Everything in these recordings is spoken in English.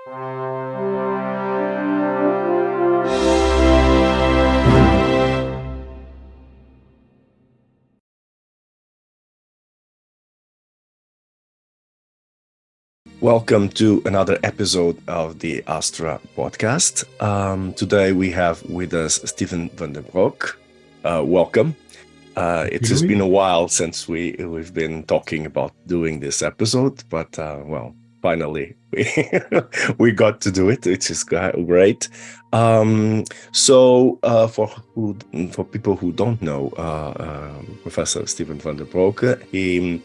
Welcome to another episode of the Astra podcast. Today we have with us Steven Vanden Broecke. Welcome. It has been a while since we've been talking about doing this episode, but finally we got to do it, which is great. For people who don't know, Professor Steven Vanden Broecke, he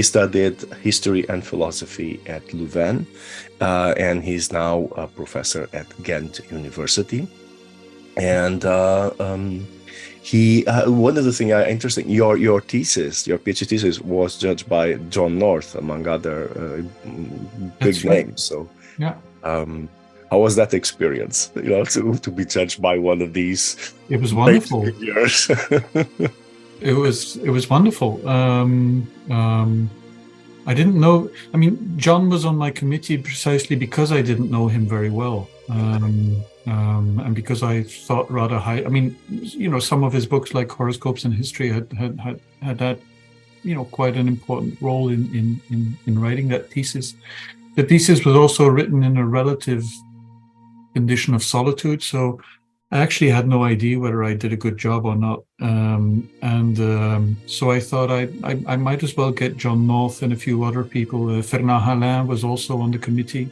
studied history and philosophy at Louvain, and he's now a professor at Ghent University. And one of the things interesting, your thesis, your PhD thesis, was judged by John North, among other big names. So, yeah. How was that experience? To be judged by one of these. It was wonderful. Figures. It was wonderful. I didn't know. I mean, John was on my committee precisely because I didn't know him very well. And because I thought rather high. I mean, some of his books like Horoscopes and History had that, quite an important role in writing that thesis. The thesis was also written in a relative condition of solitude, so I actually had no idea whether I did a good job or not. So I thought I might as well get John North and a few other people. Fernand Halin was also on the committee,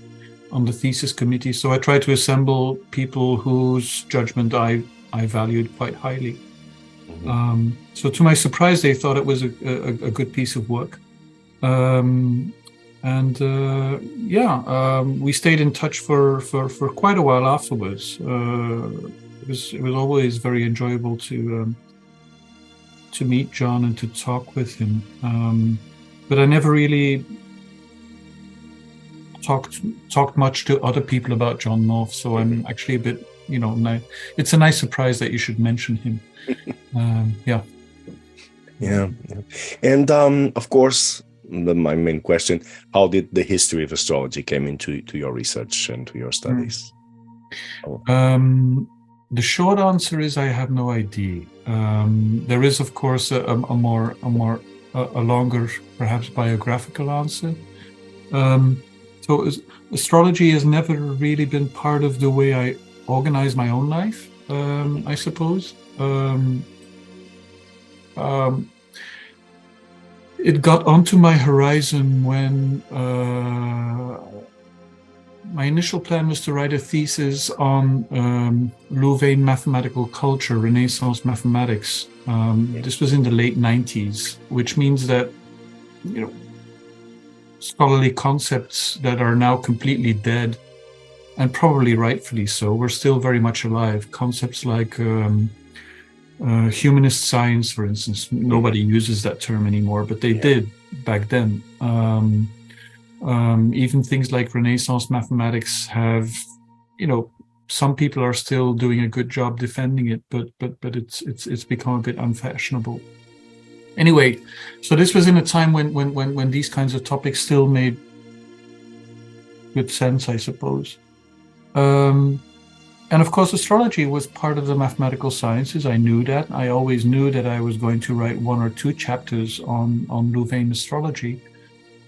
on the thesis committee. So I tried to assemble people whose judgment I valued quite highly. Mm-hmm. So to my surprise, they thought it was a good piece of work. We stayed in touch for quite a while afterwards. It was always very enjoyable to meet John and to talk with him. But I never really talked much to other people about John North, so I'm actually a bit, it's a nice surprise that you should mention him. Yeah. And of course, my main question: how did the history of astrology came into your research and to your studies? The short answer is I have no idea. There is, of course, a longer, perhaps biographical answer. So astrology has never really been part of the way I organize my own life, I suppose. It got onto my horizon when my initial plan was to write a thesis on Louvain mathematical culture, Renaissance mathematics. This was in the late 90s, which means that, scholarly concepts that are now completely dead, and probably rightfully so, were still very much alive. Concepts like humanist science, for instance, nobody uses that term anymore, but they did back then. Even things like Renaissance mathematics have, some people are still doing a good job defending it, but it's become a bit unfashionable. Anyway, so this was in a time when these kinds of topics still made good sense, I suppose. And of course, astrology was part of the mathematical sciences. I knew that. I always knew that I was going to write 1 or 2 chapters on Louvain astrology.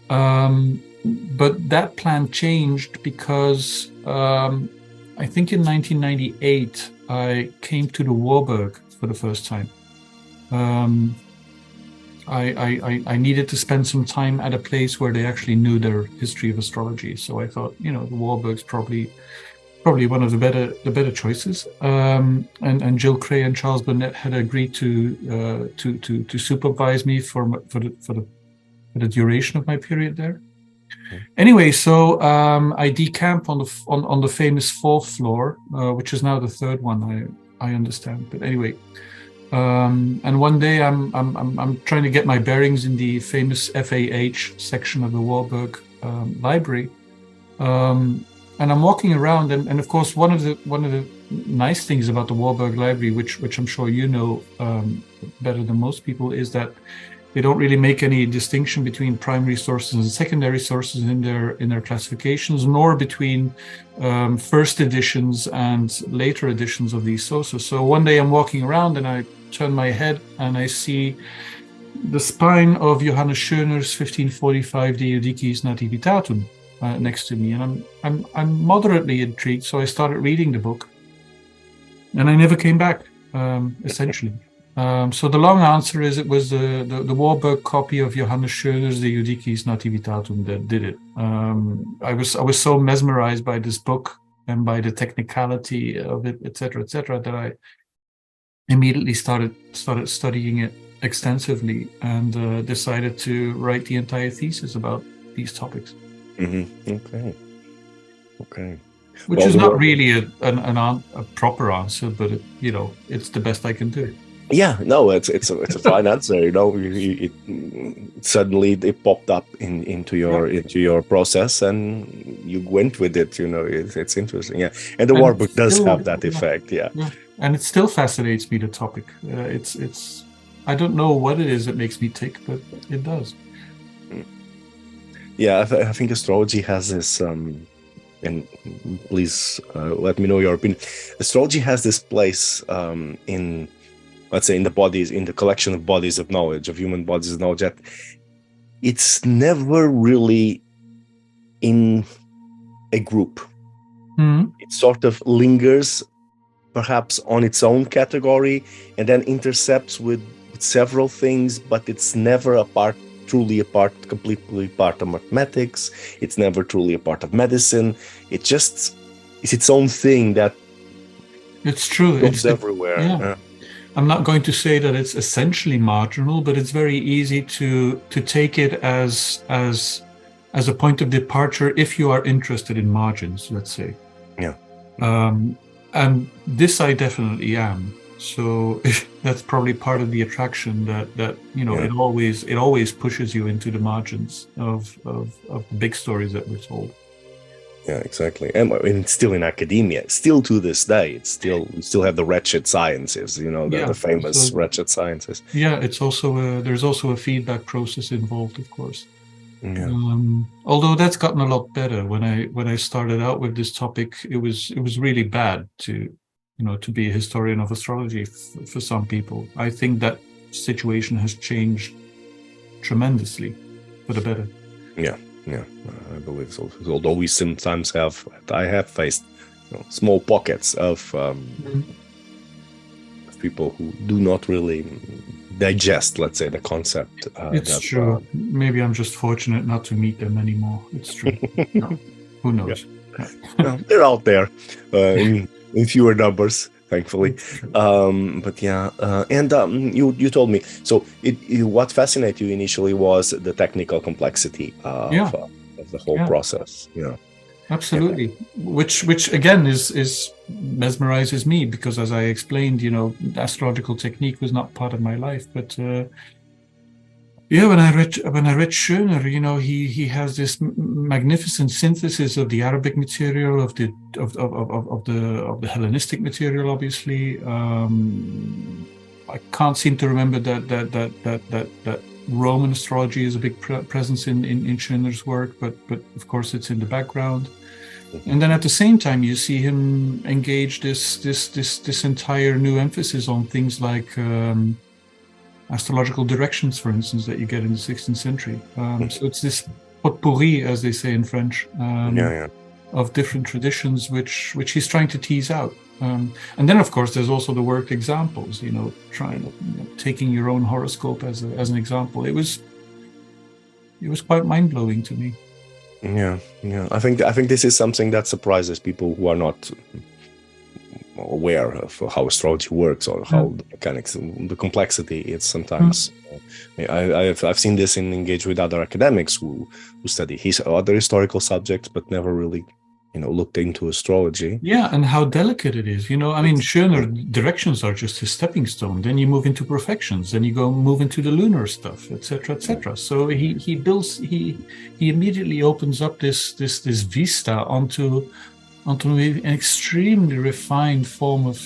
But that plan changed because I think in 1998, I came to the Warburg for the first time. I needed to spend some time at a place where they actually knew their history of astrology. So I thought, the Warburg's probably one of the better choices. And Jill Cray and Charles Burnett had agreed to supervise me for the duration of my period there. Okay. Anyway, so I decamp on the famous 4th floor, which is now the 3rd one, I understand. But anyway. And one day I'm trying to get my bearings in the famous FAH section of the Warburg library, and I'm walking around, and of course one of the nice things about the Warburg library, which I'm sure you know better than most people, is that They don't really make any distinction between primary sources and secondary sources in their classifications, nor between first editions and later editions of these sources. So one day I'm walking around and I turn my head and I see the spine of Johannes Schöner's 1545 De Judicis Nativitatum next to me, and I'm moderately intrigued. So I started reading the book, and I never came back. Essentially, so the long answer is it was the Warburg copy of Johannes Schöner's De Judicis Nativitatum that did it. I was so mesmerized by this book and by the technicality of it, etc., that I immediately started studying it extensively and decided to write the entire thesis about these topics. Mm-hmm. Okay. Which is not really a proper answer, but it's the best I can do. Yeah, no, it's a fine answer. It suddenly it popped up into your process, and you went with it. It's interesting. Yeah, and the Warburg does have that effect. Yeah, and it still fascinates me, the topic. It's I don't know what it is that makes me tick, but it does. Yeah, I think astrology has this. And please let me know your opinion. Astrology has this place in, let's say, in the collection of bodies of knowledge, of human bodies of knowledge, that it's never really in a group. Mm-hmm. It sort of lingers perhaps on its own category and then intercepts with several things, but it's never completely part of mathematics. It's never truly a part of medicine. It just is its own thing that it's true. It's everywhere. Yeah. I'm not going to say that it's essentially marginal, but it's very easy to take it as a point of departure if you are interested in margins, let's say. Yeah. And this I definitely am. So that's probably part of the attraction that it always pushes you into the margins of the big stories that we're told. Yeah, exactly. And it's still in academia, still to this day. We still have the wretched sciences, the famous wretched sciences. Yeah, it's also there's also a feedback process involved, of course. Yeah. Although that's gotten a lot better. When I started out with this topic, it was really bad to be a historian of astrology for some people. I think that situation has changed tremendously for the better. Yeah, I believe so. Although we sometimes I have faced small pockets of people who do not really digest, let's say, the concept. It's true. Maybe I'm just fortunate not to meet them anymore. It's true. Who knows? Yeah. They're out there in fewer numbers, thankfully. But yeah, and you told me, so what fascinated you initially was the technical complexity of the whole process. Yeah, absolutely. Which again is mesmerizes me, because as I explained, astrological technique was not part of my life, but when I read Schöner, he has this magnificent synthesis of the Arabic material, of the Hellenistic material. Obviously, I can't seem to remember that Roman astrology is a big presence in Schöner's work, but of course it's in the background. And then at the same time, you see him engage this entire new emphasis on things like astrological directions, for instance, that you get in the 16th century. So it's this potpourri, as they say in French, of different traditions, which he's trying to tease out. And then, of course, there's also the worked examples. Taking your own horoscope as an example. It was quite mind blowing to me. Yeah. I think this is something that surprises people who are not aware of how astrology works or how the mechanics, the complexity is sometimes. I've seen this and engaged with other academics who study other historical subjects but never really looked into astrology. Yeah, and how delicate it is. Schöner directions are just his stepping stone. Then you move into perfections, then you move into the lunar stuff, etc. So he immediately opens up this vista onto an extremely refined form of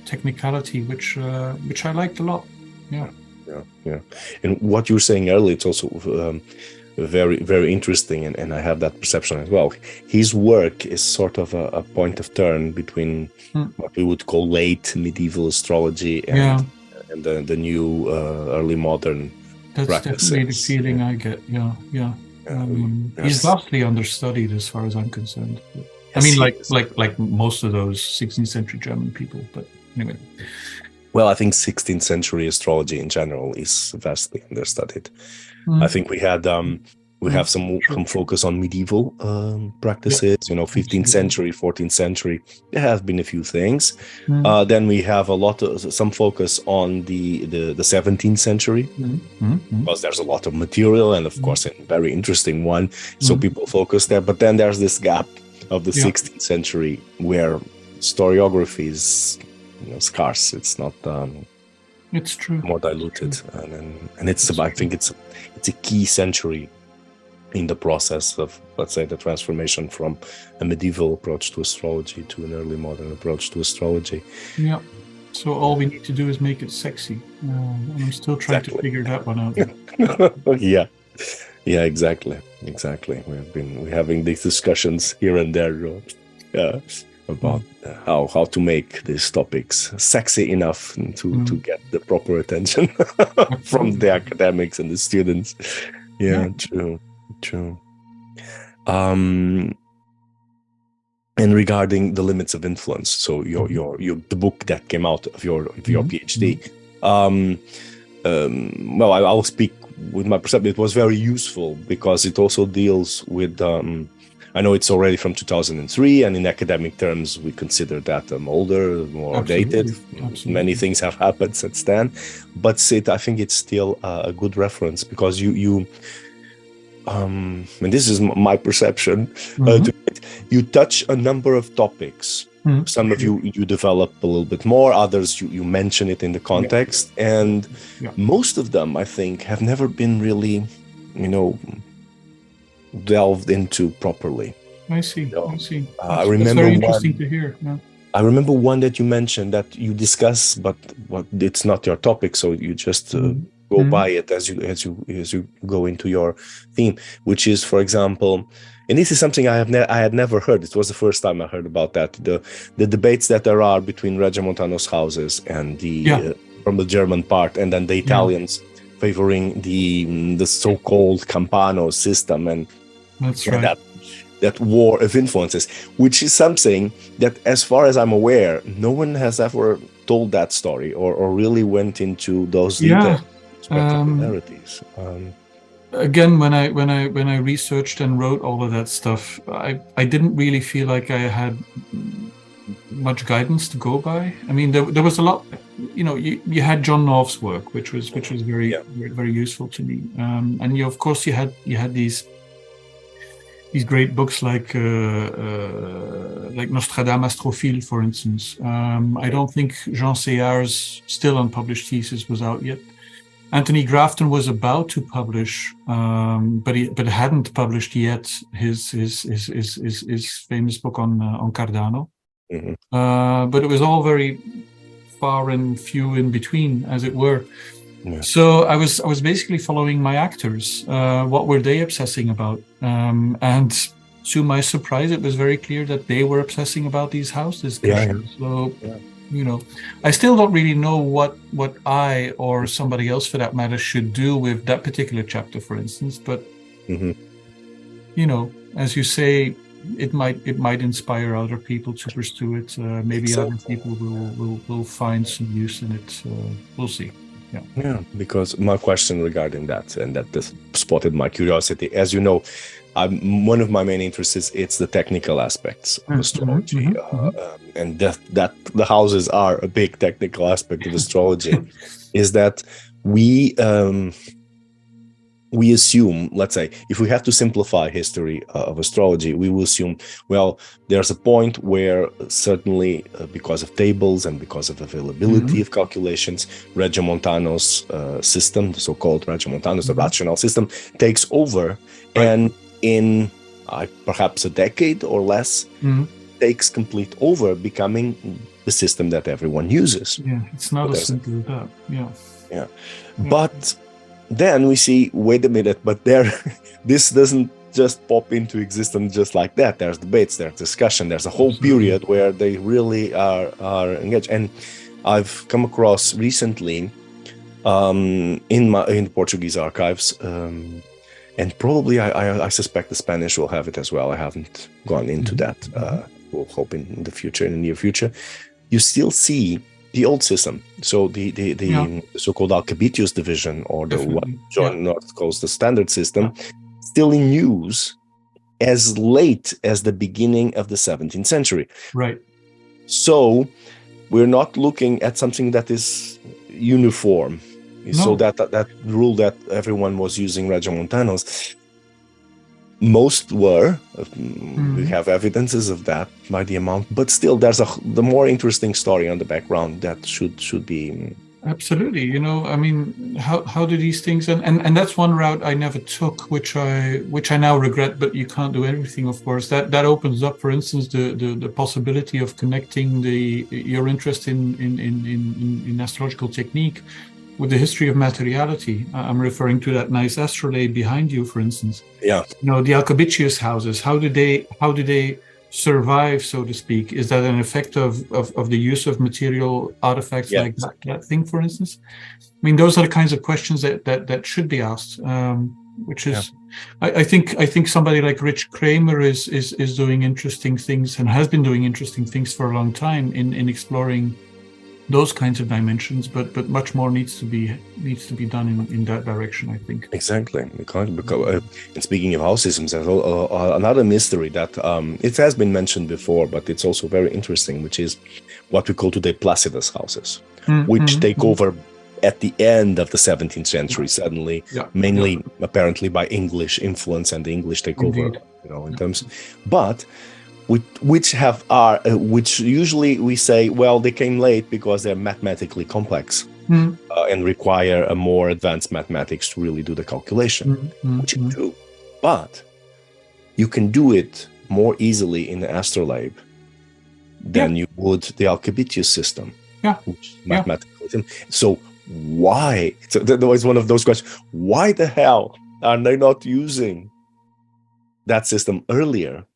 technicality, which I liked a lot. Yeah. Yeah. And what you were saying earlier, it's also very, very interesting, and I have that perception as well. His work is sort of a point of turn between what we would call late medieval astrology and the new early modern practices. Definitely the feeling I get. He's vastly understudied as far as I'm concerned. I mean, like most of those 16th century German people, but anyway. Well, I think 16th century astrology in general is vastly understudied. I think we had we have some focus on medieval practices, 15th century, 14th century. There have been a few things. Then we have some focus on the 17th century, because there's a lot of material and of course a very interesting one. So people focus there. But then there's this gap of the 16th century where historiography is scarce. It's not. It's true. More diluted, and I think it's a key century in the process of, let's say, the transformation from a medieval approach to astrology to an early modern approach to astrology. Yeah. So all we need to do is make it sexy. And I'm still trying to figure that one out. Yeah, exactly. We're having these discussions here and there. About how to make these topics sexy enough to get the proper attention from the academics and the students. Yeah. True. And regarding the limits of influence, so your the book that came out of your PhD. Well, I'll speak with my perception. It was very useful because it also deals with. I know it's already from 2003, and in academic terms, we consider that older, more dated. Absolutely. Many things have happened since then, but I think it's still a good reference because you and this is my perception, you touch a number of topics. Some of you develop a little bit more, others you mention it in the context, and most of them, I think, have never been really, delved into properly. I see. I remember that's very interesting to hear. Yeah. I remember one that you mentioned that you discuss, but it's not your topic, so you just go by it as you go into your theme, which is, for example, and this is something I had never heard. It was the first time I heard about that. The debates that there are between Regiomontanos houses and the from the German part, and then the Italians favoring the so-called Campano system, and that's right. That war of influences, which is something that, as far as I'm aware, no one has ever told that story or really went into those details, particularities. Again, when I researched and wrote all of that stuff, I didn't really feel like I had much guidance to go by. I mean, there was a lot. You had John Knopf's work, which was very very useful to me, and of course you had these great books like Nostradamus Astrophile, for instance. I don't think Jean Seyard's still unpublished thesis was out yet. Anthony Grafton was about to publish, but hadn't published yet his famous book on Cardano. But it was all very far and few in between, as it were. Yeah. So I was basically following my actors. What were they obsessing about? And to my surprise, it was very clear that they were obsessing about these houses. So, I still don't really know what I or somebody else, for that matter, should do with that particular chapter, for instance. But as you say, it might inspire other people to pursue it. Maybe other people will find some use in it. We'll see. Yeah, because my question regarding that, and that this spotted my curiosity, as you know, one of my main interests is it's the technical aspects of astrology, and that the houses are a big technical aspect of astrology. Is that we assume, let's say, if we have to simplify history of astrology, we will assume, well, there's a point where certainly because of tables and because of availability of calculations, Regiomontanos system, the so-called Regiomontanos, the rational system, takes over, and in perhaps a decade or less, takes complete over, becoming the system that everyone uses. Yeah, it's not as simple as that. Yeah. Yeah. But then we see, wait a minute, but this doesn't just pop into existence just like that. There's debates, there's discussion, there's a whole period where they really are engaged. And I've come across recently in the Portuguese archives, and probably I suspect the Spanish will have it as well. I haven't gone into that. We'll hope in the near future, you still see the old system. So the so-called Alcabitius division, or what John North calls the standard system, still in use as late as the beginning of the 17th century. Right. So we're not looking at something that is uniform. No. So that rule that everyone was using Regiomontanos, most were. We have evidences of that by the amount, but still there's the more interesting story on the background that should be. Absolutely. You know, I mean, how do these things, and that's one route I never took, which I now regret, but you can't do everything, of course. That opens up, for instance, the possibility of connecting your interest in astrological technique with the history of materiality. I'm referring to that nice astrolabe behind you, for instance. Yeah. You know, the Alcabitius houses, how do they survive, so to speak? Is that an effect of the use of material artifacts like that thing, for instance? I mean, those are the kinds of questions that should be asked, which is, I think somebody like Rich Kramer is doing interesting things and has been doing interesting things for a long time in exploring those kinds of dimensions, but much more needs to be done in that direction, I think. Exactly. And speaking of house systems, there's another mystery that it has been mentioned before, but it's also very interesting, which is what we call today Placidus houses, which take over at the end of the 17th century suddenly, mainly apparently by English influence, and the English take over, in terms, but which usually we say, well, they came late because they're mathematically complex and require a more advanced mathematics to really do the calculation, which is true. But you can do it more easily in the astrolabe than you would the Alcabitius system, which mathematically. So why? So that was one of those questions. Why the hell are they not using that system earlier?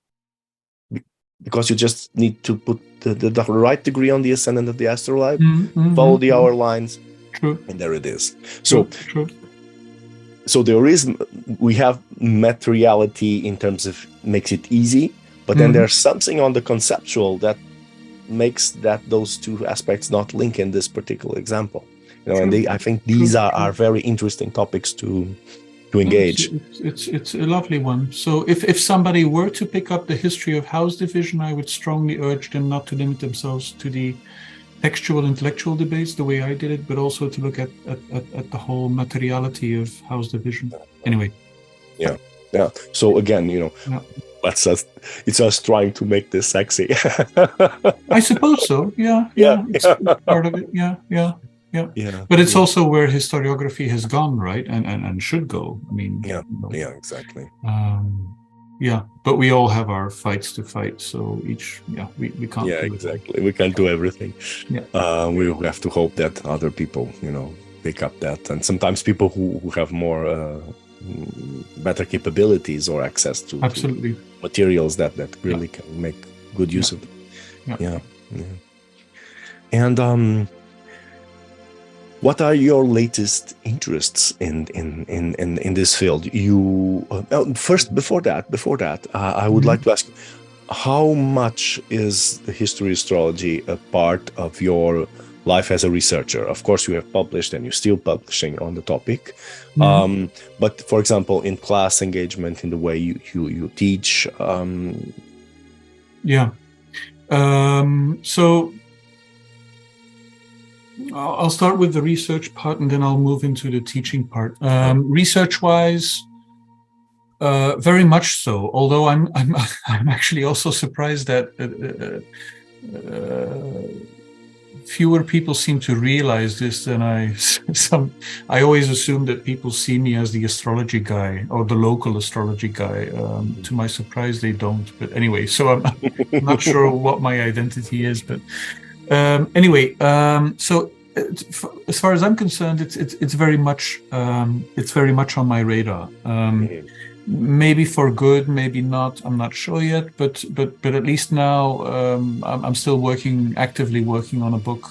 Because you just need to put the right degree on the ascendant of the astrolabe, follow the hour lines, and there it is. So we have materiality in terms of makes it easy, but then there's something on the conceptual that makes those two aspects not link in this particular example. And I think these are very interesting topics to engage. It's a lovely one. So if somebody were to pick up the history of house division, I would strongly urge them not to limit themselves to the textual intellectual debates the way I did it, but also to look at the whole materiality of house division. Anyway. Yeah. So again, it's us trying to make this sexy. I suppose so. Yeah. It's part of it. Yeah. But it's also where historiography has gone, right? And should go. I mean, exactly. But we all have our fights to fight. So we can't. Yeah, exactly. We can't do everything. We have to hope that other people, pick up that, and sometimes people who have more better capabilities or access to materials that really can make good use of them. And what are your latest interests in this field? You first, before that, I would like to ask, how much is the history of astrology a part of your life as a researcher? Of course, you have published and you're still publishing on the topic, but for example, in class engagement, in the way you teach. So I'll start with the research part, and then I'll move into the teaching part. Research-wise, very much so. Although I'm actually also surprised that fewer people seem to realize this than I always assume that people see me as the astrology guy or the local astrology guy. To my surprise, they don't. But anyway, so I'm not sure what my identity is. But anyway, so as far as I'm concerned, it's very much on my radar. Maybe for good, maybe not. I'm not sure yet. But at least now I'm still actively working on a book,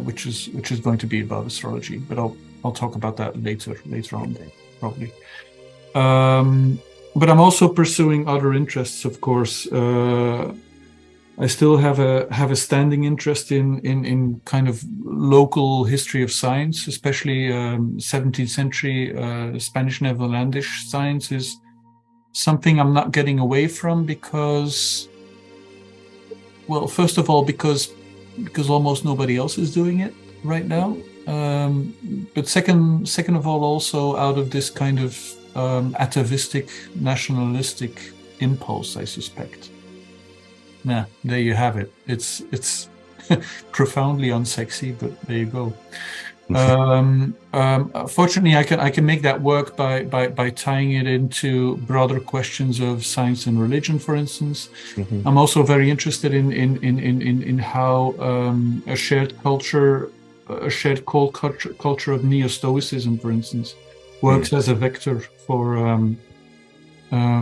which is going to be about astrology. But I'll talk about that later on, probably. But I'm also pursuing other interests, of course. I still have a standing interest in kind of local history of science, especially 17th century Spanish Netherlandish science is something I'm not getting away from because, well, first of all, because almost nobody else is doing it right now. But second of all, also out of this kind of atavistic, nationalistic impulse, I suspect. Nah, there you have it. It's profoundly unsexy, but there you go. Fortunately, I can make that work by tying it into broader questions of science and religion, for instance. I'm also very interested in how a shared culture of neo-Stoicism, for instance, works as a vector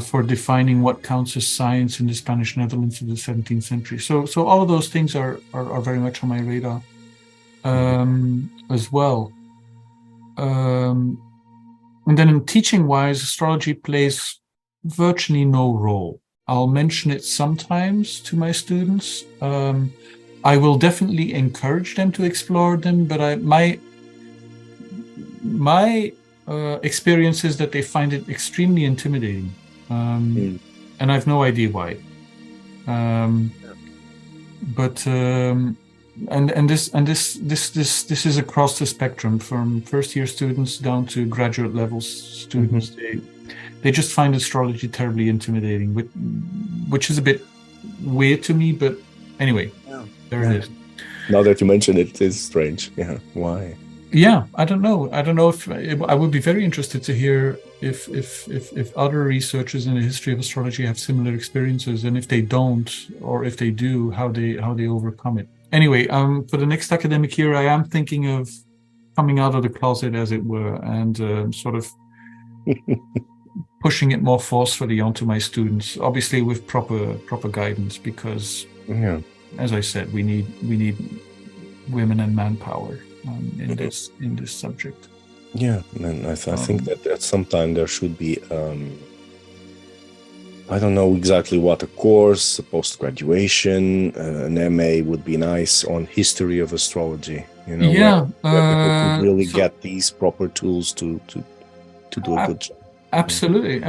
for defining what counts as science in the Spanish Netherlands of the 17th century. So all of those things are very much on my radar as well. And then in teaching-wise, astrology plays virtually no role. I'll mention it sometimes to my students. I will definitely encourage them to explore them, but my experience is that they find it extremely intimidating, and I have no idea why. But this is across the spectrum, from first-year students down to graduate level students. They just find astrology terribly intimidating, which is a bit weird to me. But anyway, there it is. Now that you mention it, it's strange. Yeah, why? Yeah, I don't know. If I would be very interested to hear if other researchers in the history of astrology have similar experiences, and if they don't, or if they do, how they overcome it. Anyway, for the next academic year, I am thinking of coming out of the closet, as it were, and sort of pushing it more forcefully onto my students, obviously with proper guidance, because, as I said, we need women and manpower in this subject. Yeah, and I think that at some time there should be I don't know exactly what, a course, a post-graduation, an MA would be nice on history of astrology. Where people could really get these proper tools to do a good job. Absolutely.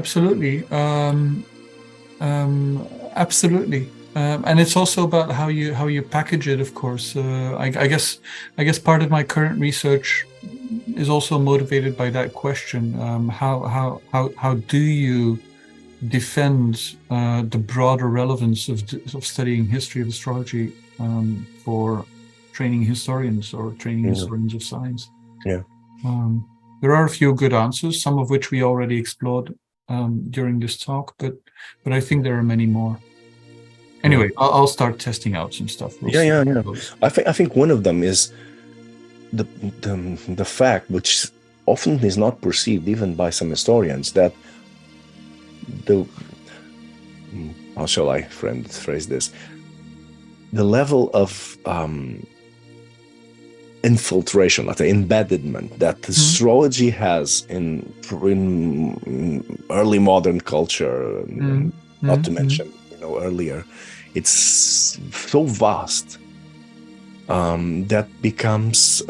And it's also about how you package it, of course. I guess part of my current research is also motivated by that question. How do you defend the broader relevance of studying history of astrology for training historians or training historians of science? Yeah. There are a few good answers, some of which we already explored during this talk, but I think there are many more. Anyway, I'll start testing out some stuff. Yeah. I think one of them is the fact, which often is not perceived even by some historians, that how shall I phrase this? The level of infiltration, like embedment, that astrology has in early modern culture, not to mention earlier, it's so vast that becomes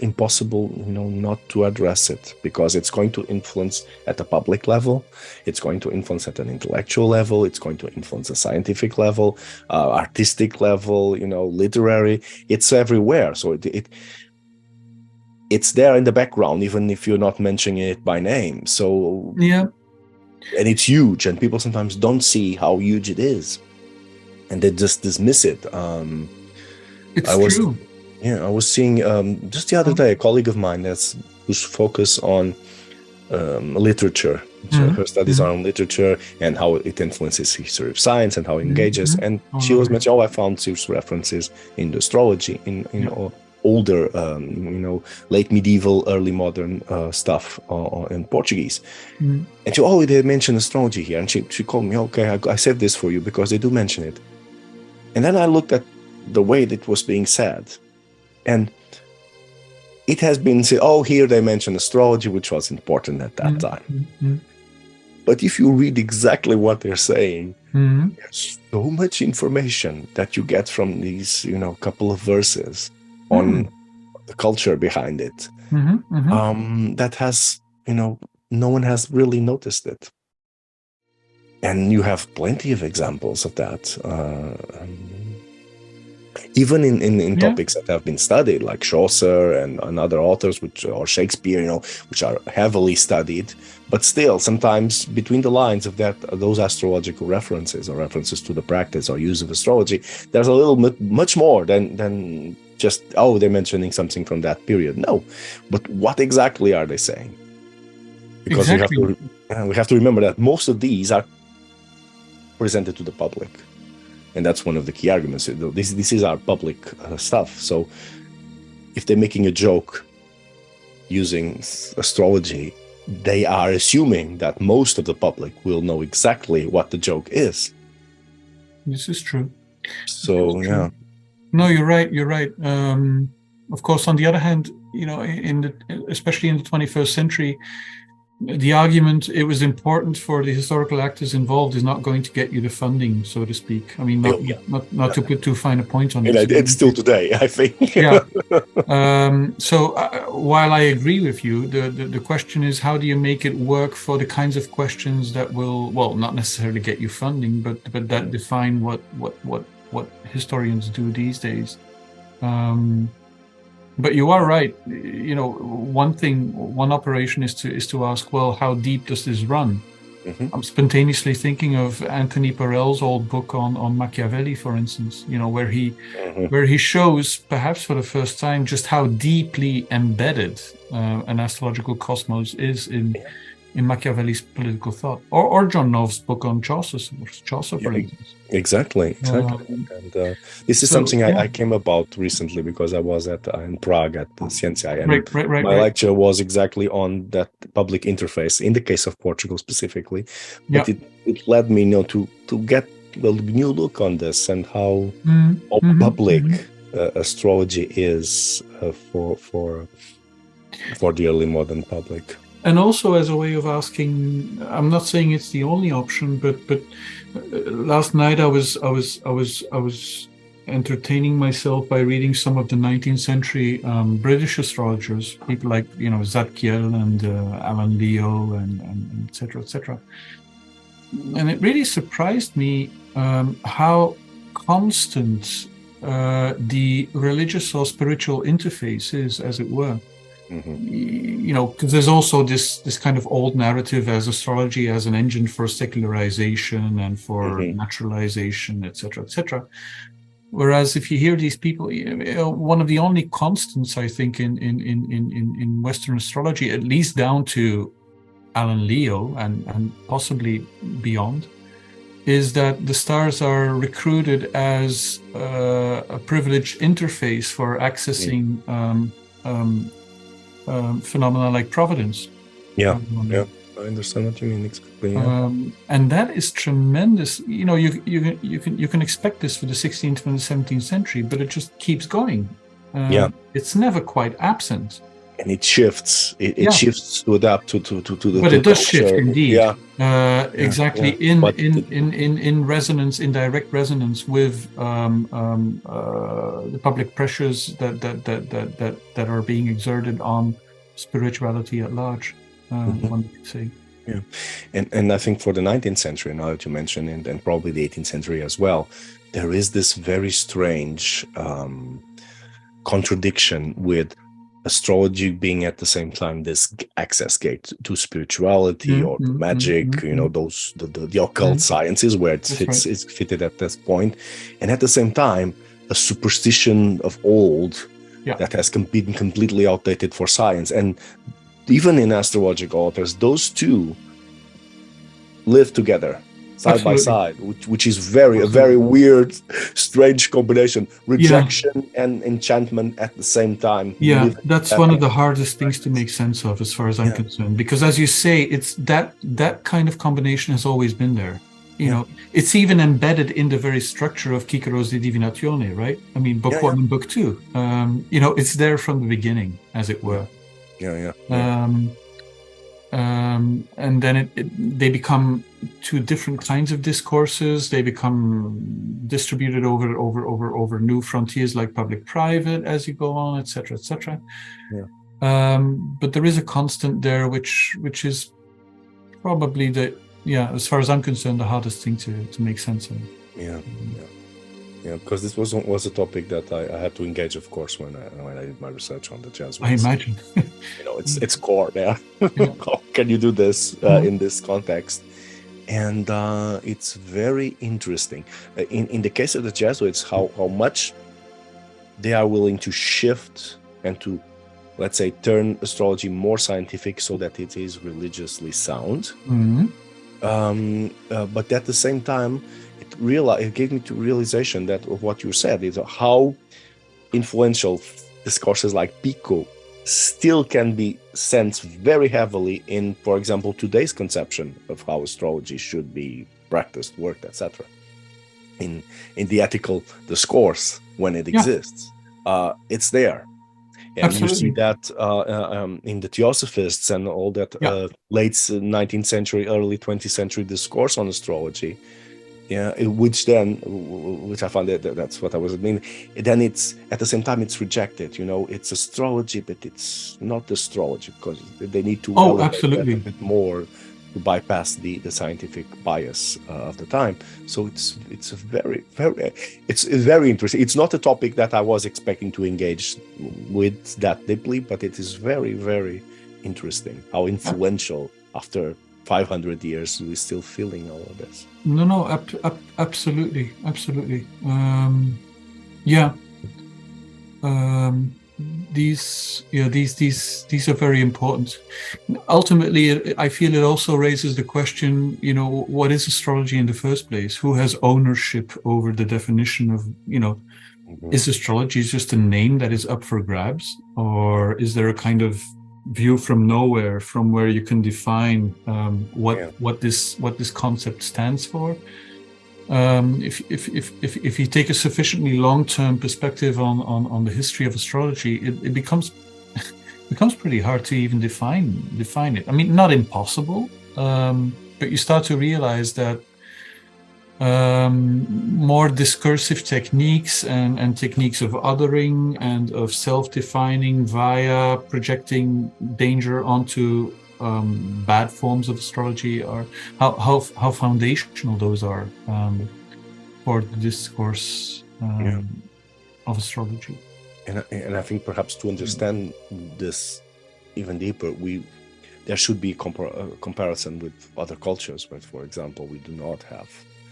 impossible, not to address it, because it's going to influence at the public level, it's going to influence at an intellectual level, it's going to influence a scientific level, artistic level, literary. It's everywhere. So it's there in the background, even if you're not mentioning it by name. So and it's huge, and people sometimes don't see how huge it is, and they just dismiss it. It's true. Yeah, I was seeing just the other day a colleague of mine who's focused on literature. So her studies are on literature and how it influences history of science and how it engages. And she was mentioning, I found serious references in the astrology, in older, late medieval, early modern stuff in Portuguese. Mm. And she, they mentioned astrology here. And she called me, okay, I saved this for you because they do mention it. And then I looked at the way that it was being said. And it has been said, here they mention astrology, which was important at that time. Mm-hmm. But if you read exactly what they're saying, Mm-hmm. there's so much information that you get from these, couple of verses on the culture behind it. That has, no one has really noticed it. And you have plenty of examples of that. Even in topics that have been studied, like Chaucer and other authors, or Shakespeare, which are heavily studied, but still sometimes between the lines of those astrological references or references to the practice or use of astrology, there's a little bit much more than just they're mentioning something from that period. No, but what exactly are they saying? Because we have to remember that most of these are presented to the public. And that's one of the key arguments. This is our public stuff. So if they're making a joke using astrology, they are assuming that most of the public will know exactly what the joke is. This is true. So, yeah. No, you're right. Of course, on the other hand, especially in the 21st century, the argument it was important for the historical actors involved is not going to get you the funding, so to speak. I mean, not to put too fine a point on it. It's still today, I think. Yeah. So while I agree with you, the question is, how do you make it work for the kinds of questions that will, not necessarily get you funding, but that define what historians do these days. But you are right. One operation is to ask, well, how deep does this run? Mm-hmm. I'm spontaneously thinking of Anthony Parell's old book on Machiavelli, for instance. Where he shows, perhaps for the first time, just how deeply embedded an astrological cosmos is in Machiavelli's political thought, or John Nove's book on Chaucer, for instance. Exactly. And this is something I came about recently because I was in Prague at the Scientia, and my lecture was exactly on that public interface, in the case of Portugal specifically. But it led me to get a new look on this and how public astrology is for the early modern public. And also as a way of asking, I'm not saying it's the only option, but last night I was entertaining myself by reading some of the 19th century British astrologers, people like Zadkiel and Alan Leo and et cetera. And it really surprised me how constant the religious or spiritual interface is, as it were. Mm-hmm. Because there's also this kind of old narrative as astrology as an engine for secularization and for naturalization, etc. Whereas if you hear these people, one of the only constants, I think, in Western astrology, at least down to Alan Leo and possibly beyond, is that the stars are recruited as a privileged interface for accessing phenomena like providence. I understand what you mean exactly. And that is tremendous. You can expect this for the 16th and the 17th century, but it just keeps going. It's never quite absent. And it shifts. It shifts to adapt to the. But it does shift indeed. Exactly. In resonance, in direct resonance with the public pressures that are being exerted on spirituality at large. One could say. Yeah, and I think for the 19th century, now that you mention it, and probably the 18th century as well, there is this very strange contradiction with astrology being at the same time this access gate to spirituality or to magic, those the occult sciences where it's fitted at this point, and at the same time a superstition of old that has been completely outdated for science. And even in astrological authors, those two live together. side by side, which is a very weird, strange combination. Rejection and enchantment at the same time. Yeah, that's one of the hardest things to make sense of, as far as I'm concerned, because as you say, it's that kind of combination has always been there. You know, it's even embedded in the very structure of Cicero's De Divinatione, right? I mean, book 1 and book 2. You know, it's there from the beginning, as it were. And then they become two different kinds of discourses. They become distributed over new frontiers like public-private as you go on, etc., etc. But there is a constant there, which is probably as far as I'm concerned, the hardest thing to make sense of. Yeah, because this was a topic that I had to engage, of course, when I did my research on the Jesuits. I imagine. You know, it's core there. How can you do this in this context? And it's very interesting. In the case of the Jesuits, how much they are willing to shift and to, let's say, turn astrology more scientific so that it is religiously sound. But at the same time, it gave me to realization that of what you said is how influential discourses like Pico still can be sensed very heavily in, for example, today's conception of how astrology should be practiced, worked, etc. In the ethical discourse when it exists, it's there. And Absolutely. you see that in the Theosophists and all that late 19th century, early 20th century discourse on astrology, which I found that's what I was meaning. Then it's at the same time it's rejected. You know, it's astrology, but it's not astrology because they need to absolutely a bit more to bypass the scientific bias of the time. So it's very interesting. It's not a topic that I was expecting to engage with that deeply, but it is very, very interesting how influential after 500 years we're still feeling all of this. No, absolutely. These are very important. Ultimately, I feel it also raises the question, you know, what is astrology in the first place? Who has ownership over the definition of, you know, is astrology just a name that is up for grabs, or is there a kind of view from nowhere from where you can define what this concept stands for? If you take a sufficiently long-term perspective on the history of astrology, it becomes pretty hard to even define it. I mean, not impossible, but you start to realize that more discursive techniques and techniques of othering and of self-defining via projecting danger onto bad forms of astrology are how foundational those are for the discourse of astrology. And I think perhaps to understand this even deeper, there should be comparison with other cultures, but for example, we do not have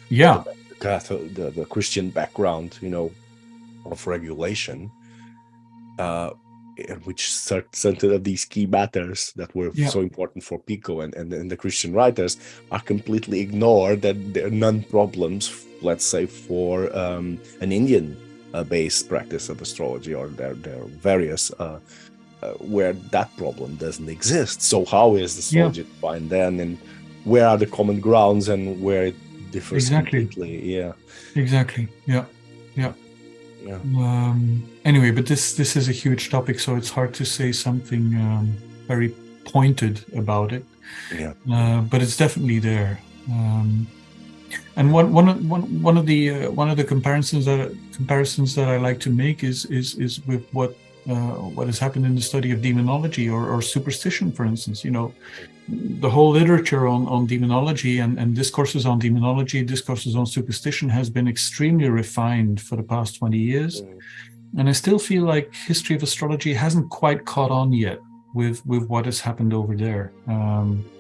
the Christian background, you know, of regulation, which certain of these key matters that were so important for Pico and the Christian writers are completely ignored, that there are none problems, let's say, for an Indian based practice of astrology, or there are various where that problem doesn't exist. So how is astrology defined then, and where are the common grounds and where it differs completely? Exactly. Anyway, but this is a huge topic, so it's hard to say something very pointed about it. But it's definitely there. And one of the comparisons that I like to make is with what has happened in the study of demonology or superstition, for instance. You know, the whole literature on demonology and discourses on demonology, discourses on superstition has been extremely refined for the past 20 years. And I still feel like history of astrology hasn't quite caught on yet. with what has happened over there.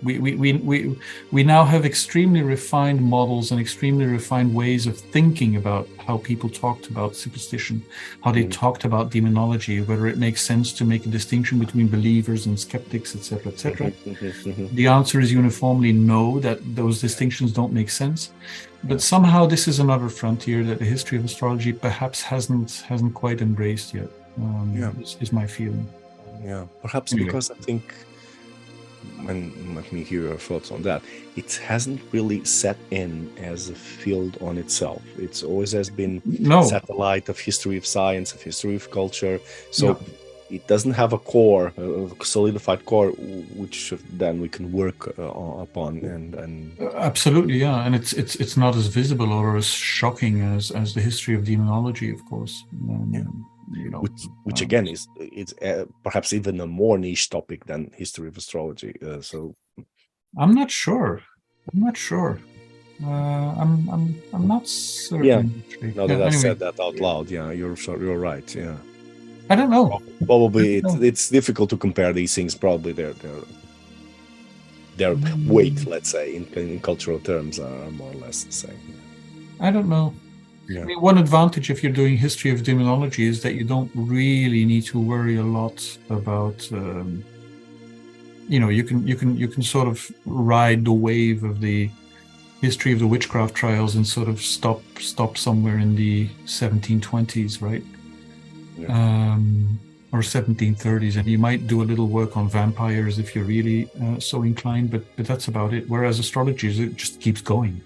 We now have extremely refined models and extremely refined ways of thinking about how people talked about superstition, how they talked about demonology, whether it makes sense to make a distinction between believers and skeptics, etc., etc. The answer is uniformly no, that those distinctions don't make sense. But somehow this is another frontier that the history of astrology perhaps hasn't quite embraced yet. Is my feeling. Yeah, perhaps because I think, and let me hear your thoughts on that, it hasn't really set in as a field on itself. It's always has been satellite of history of science, of history of culture. So it doesn't have a core, a solidified core, which then we can work upon. And absolutely, yeah, and it's not as visible or as shocking as the history of demonology, of course. Which again is perhaps even a more niche topic than history of astrology. So I'm not sure. I'm not certain. Yeah. Now that I said that out loud, you're right. Yeah. I don't know. Probably it's difficult to compare these things. Probably their weight, let's say, in cultural terms, are more or less the same. I don't know. Yeah. I mean, one advantage if you're doing history of demonology is that you don't really need to worry a lot about. You can sort of ride the wave of the history of the witchcraft trials and sort of stop somewhere in the 1720s, right? Yeah. Or 1730s, and you might do a little work on vampires if you're really so inclined, but that's about it. Whereas astrology, it just keeps going.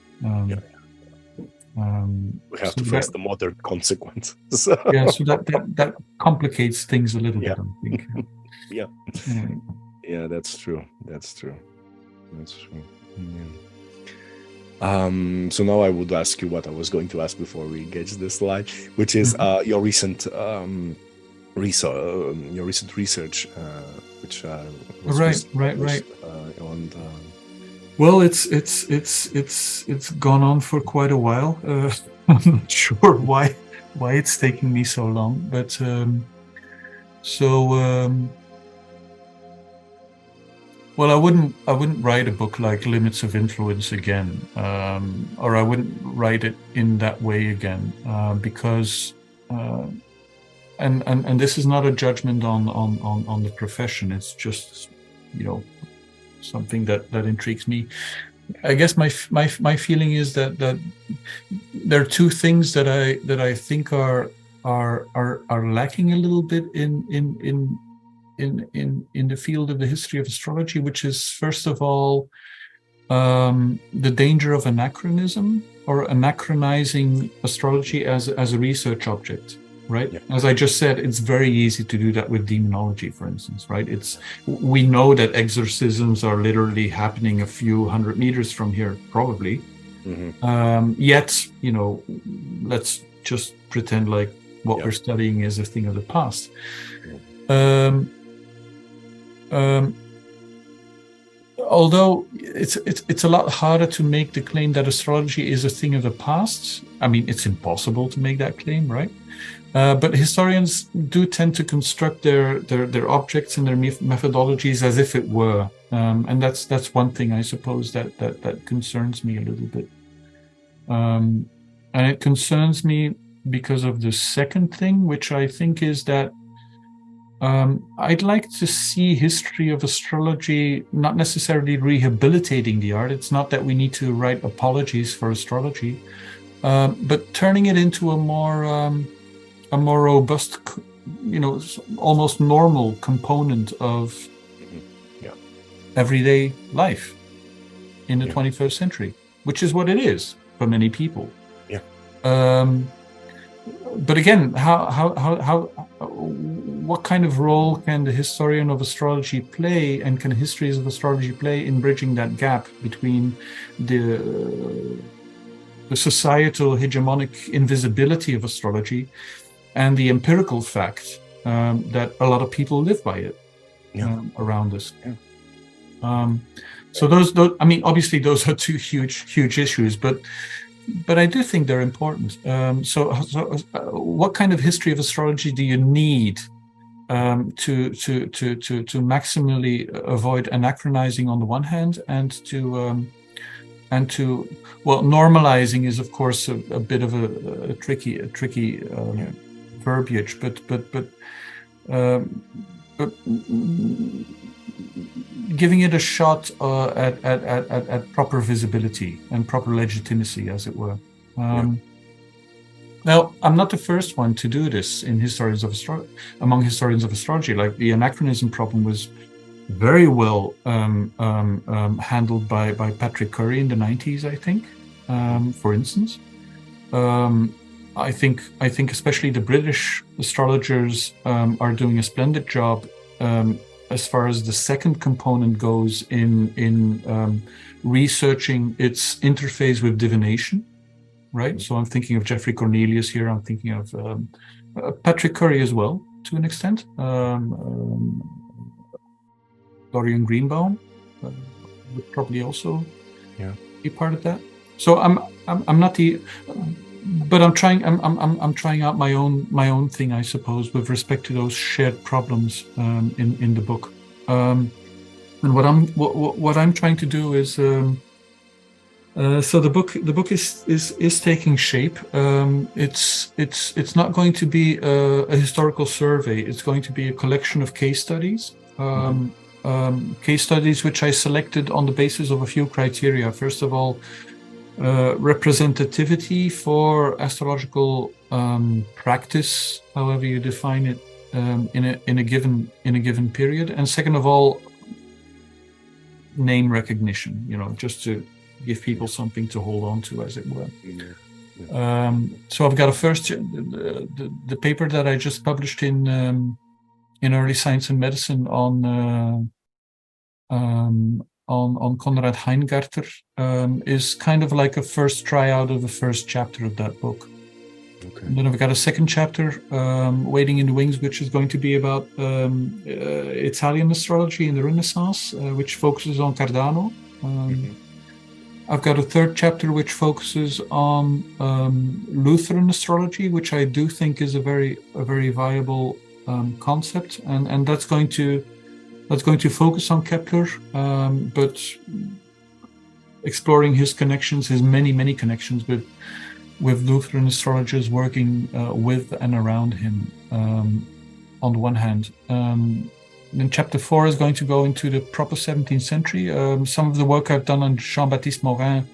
We have to face the modern consequences. Yeah, so that complicates things a little bit, I think. Yeah. Anyway. Yeah, that's true. Yeah. So now I would ask you what I was going to ask before we engage this slide, which is your recent research, which was right. On well, it's gone on for quite a while. I'm not sure why it's taking me so long, but well, I wouldn't write a book like Limits of Influence again, or I wouldn't write it in that way again, because and this is not a judgment on the profession. It's just something that intrigues me. I guess my feeling is that there are two things that I think are lacking a little bit in the field of the history of astrology, which is first of all the danger of anachronism or anachronizing astrology as a research object. Right. Yeah. As I just said, it's very easy to do that with demonology, for instance. Right. We know that exorcisms are literally happening a few hundred meters from here, probably. Yet, let's just pretend like what we're studying is a thing of the past. Although it's a lot harder to make the claim that astrology is a thing of the past. I mean, it's impossible to make that claim, right? But historians do tend to construct their objects and their methodologies as if it were, and that's one thing I suppose that concerns me a little bit, and it concerns me because of the second thing, which I think is that I'd like to see history of astrology not necessarily rehabilitating the art. It's not that we need to write apologies for astrology, but turning it into a more robust, almost normal component of everyday life in the 21st century, which is what it is for many people. Yeah. But again, what kind of role can the historian of astrology play, and can histories of astrology play in bridging that gap between the societal hegemonic invisibility of astrology and the empirical fact that a lot of people live by it around us. Yeah. So those, I mean, obviously those are two huge issues, but I do think they're important. So what kind of history of astrology do you need to maximally avoid anachronizing on the one hand, and to well, normalizing is of course a bit of a tricky verbiage, but giving it a shot at proper visibility and proper legitimacy, as it were. Now, I'm not the first one to do this in among historians of astrology. Like, the anachronism problem was very well handled by Patrick Curry in the 90s, I think, for instance. I think especially the British astrologers are doing a splendid job as far as the second component goes in researching its interface with divination, right? So I'm thinking of Geoffrey Cornelius here. I'm thinking of Patrick Curry as well, to an extent. Dorian Greenbaum would probably also be part of that. So I'm not the, but I'm trying out my own thing, I suppose, with respect to those shared problems in the book. And what I'm trying to do is so the book is taking shape. It's not going to be a historical survey. It's going to be a collection of case studies. Case studies which I selected on the basis of a few criteria. First of all, representativity for astrological practice, however you define it, in a given period, and second of all, name recognition. Just to give people something to hold on to, as it were. So I've got a first the paper that I just published in Early Science and Medicine on Konrad Heingarter is kind of like a first tryout of the first chapter of that book. Okay. And then I've got a second chapter waiting in the wings, which is going to be about Italian astrology in the Renaissance, which focuses on Cardano. I've got a third chapter which focuses on Lutheran astrology, which I do think is a very viable concept, and that's going to focus on Kepler, but exploring his connections, his many connections with Lutheran astrologers working with and around him. On the one hand, then chapter 4 is going to go into the proper 17th century. Some of the work I've done on Jean-Baptiste Morin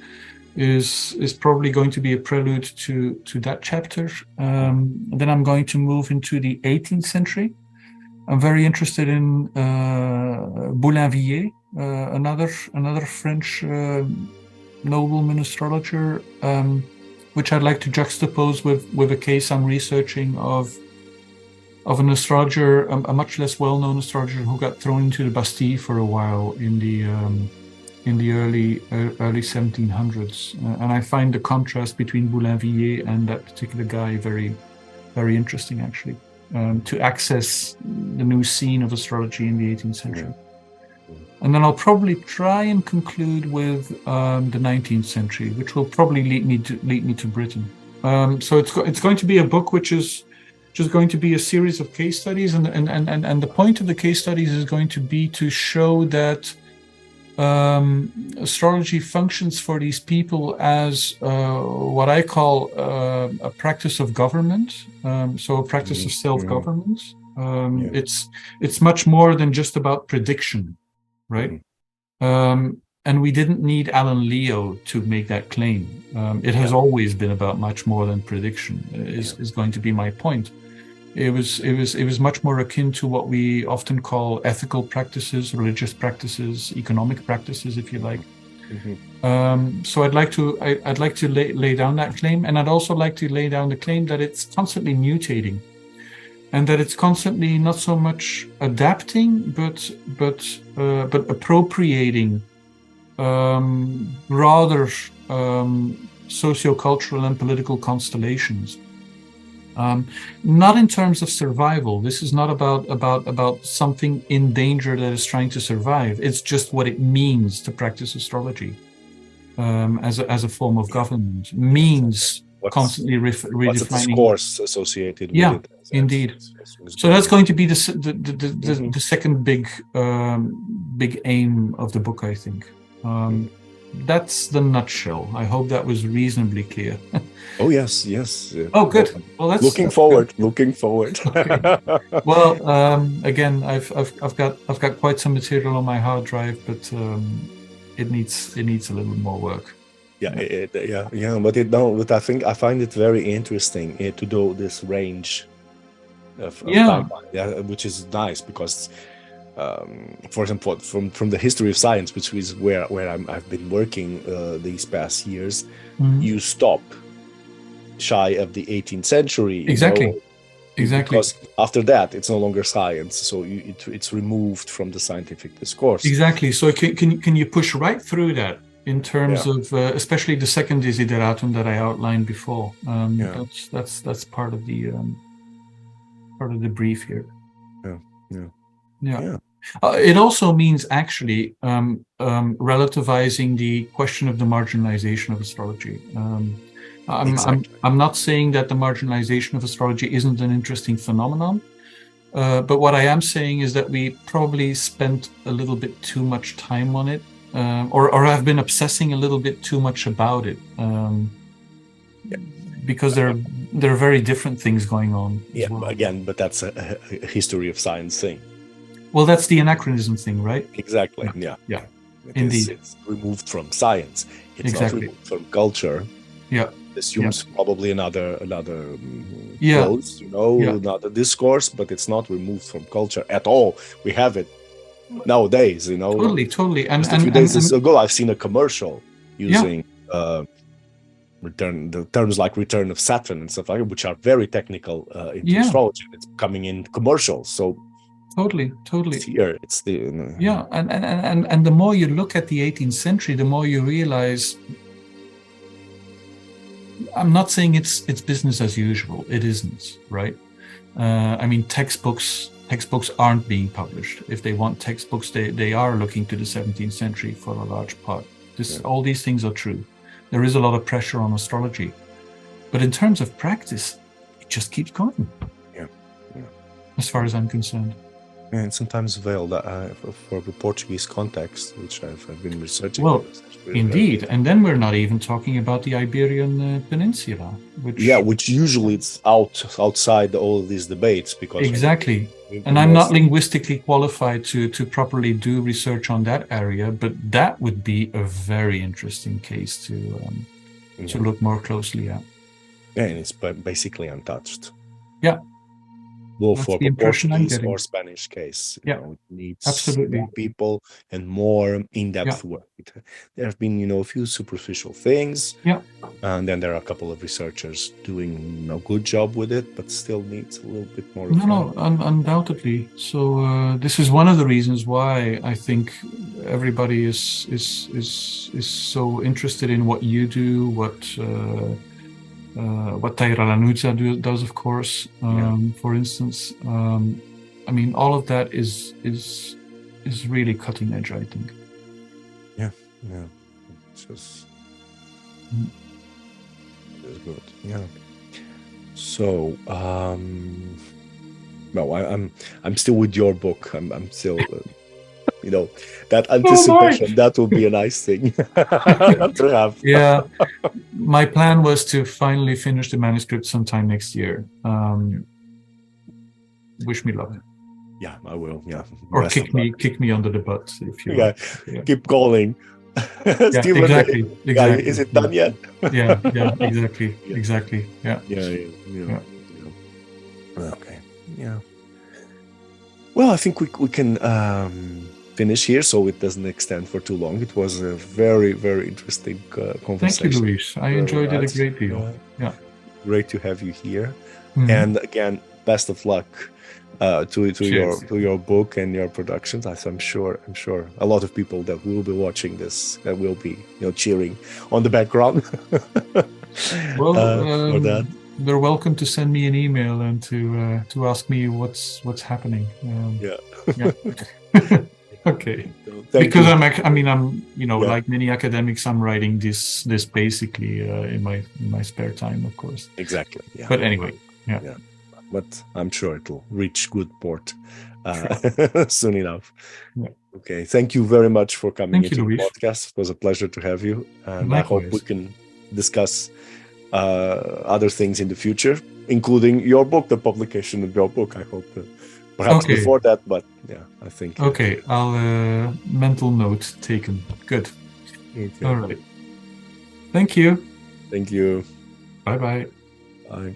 is probably going to be a prelude to that chapter. Then I'm going to move into the 18th century. I'm very interested in Boulainvilliers, another French nobleman astrologer, which I'd like to juxtapose with a case I'm researching of an astrologer, a much less well-known astrologer who got thrown into the Bastille for a while in the early 1700s, and I find the contrast between Boulainvilliers and that particular guy very interesting, actually, to access the new scene of astrology in the 18th century. And then I'll probably try and conclude with the 19th century, which will probably lead me to Britain. So it's going to be a book which is just going to be a series of case studies, and the point of the case studies is going to be to show that astrology functions for these people as what I call a practice of government, so a practice of self-government. It's much more than just about prediction, right? And we didn't need Alan Leo to make that claim. It has always been about much more than prediction, is going to be my point. It was much more akin to what we often call ethical practices, religious practices, economic practices, if you like. So I'd like to lay down that claim, and I'd also like to lay down the claim that it's constantly mutating, and that it's constantly not so much adapting, but appropriating broader sociocultural and political constellations. Not in terms of survival. This is not about something in danger that is trying to survive. It's just what it means to practice astrology as a form of government. Means constantly what's the redefining. discourse associated with Yeah, it? indeed. So that's going to be the second big aim of the book, I think. That's the nutshell. I hope that was reasonably clear. Oh yes, yes. Oh, good. Well, that's looking forward. Looking forward. Okay. Well, again, I've got quite some material on my hard drive, but it needs a little more work. Yeah, but I find it very interesting to do this range of timeline, which is nice because, for example, from the history of science, which is where I've been working these past years, you stop shy of the 18th century. Exactly. Exactly. Because after that, it's no longer science, so it's removed from the scientific discourse. Exactly. So can you push right through that in terms of especially the second desideratum that I outlined before? That's part of the brief here. Yeah. It also means actually relativizing the question of the marginalization of astrology. I'm not saying that the marginalization of astrology isn't an interesting phenomenon, but what I am saying is that we probably spent a little bit too much time on it, or have been obsessing a little bit too much about it, because there are very different things going on. But that's a history of science thing. Well, that's the anachronism thing, right? Exactly. Yeah. Indeed. It's removed from science. It's not removed from culture. Yeah. Assumes probably another close, another discourse, but it's not removed from culture at all. We have it nowadays, Totally. And just a few days ago, I've seen a commercial using the terms like return of Saturn and stuff like that, which are very technical into astrology. It's coming in commercials, so totally. It's here. It's the and the more you look at the 18th century, the more you realize. I'm not saying it's business as usual. It isn't, right? I mean, textbooks aren't being published. If they want textbooks, they are looking to the 17th century for a large part. All these things are true. There is a lot of pressure on astrology, but in terms of practice, it just keeps going. Yeah. As far as I'm concerned. And sometimes veiled for the Portuguese context, which I've been researching. Well, indeed, and then we're not even talking about the Iberian Peninsula, which usually it's outside all of these debates because exactly. And I'm not linguistically qualified to properly do research on that area, but that would be a very interesting case to look more closely at. Yeah, and it's basically untouched. Yeah. Well, for the Portuguese or Spanish case, it needs more people and more in-depth work. There have been, a few superficial things, and then there are a couple of researchers doing a good job with it, but still needs a little bit more. Undoubtedly. So this is one of the reasons why I think everybody is so interested in what you do, what Taira Lanuza does, of course, for instance. I mean, all of that is really cutting edge, I think. Yeah. It's just it's good. Yeah. So, no, I'm still with your book. I'm still. That anticipation, that would be a nice thing to have. Yeah. My plan was to finally finish the manuscript sometime next year. Wish me luck. Yeah, I will. Yeah. Or kick me under the butt if you. Yeah. Keep calling. Steven, exactly. Is it done yet? Yeah. Exactly. Yeah. Okay. Yeah. Well, I think we can finish here so it doesn't extend for too long. It was a very, very interesting conversation. Thank you, Luis. I enjoyed it a great deal. Yeah. Great to have you here. And again, best of luck to your book and your productions. I'm sure a lot of people that will be watching this that will be cheering on the background. Well, for that. They're welcome to send me an email and to ask me what's happening. Yeah. Okay. So thank Because you. I'm Yeah. like many academics, I'm writing this basically in my spare time, of course. Exactly. Yeah. But anyway, yeah. But I'm sure it'll reach good port Sure. soon enough. Yeah. Okay. Thank you very much for coming Thank you, into the Louis. podcast. It was a pleasure to have you, and I hope we Likewise. can discuss other things in the future, including your book, the publication of your book. I hope perhaps Okay. before that, but yeah, I think. Okay, I'll mental note taken. Good. Okay. All right. Thank you. Thank you. Bye-bye. Bye.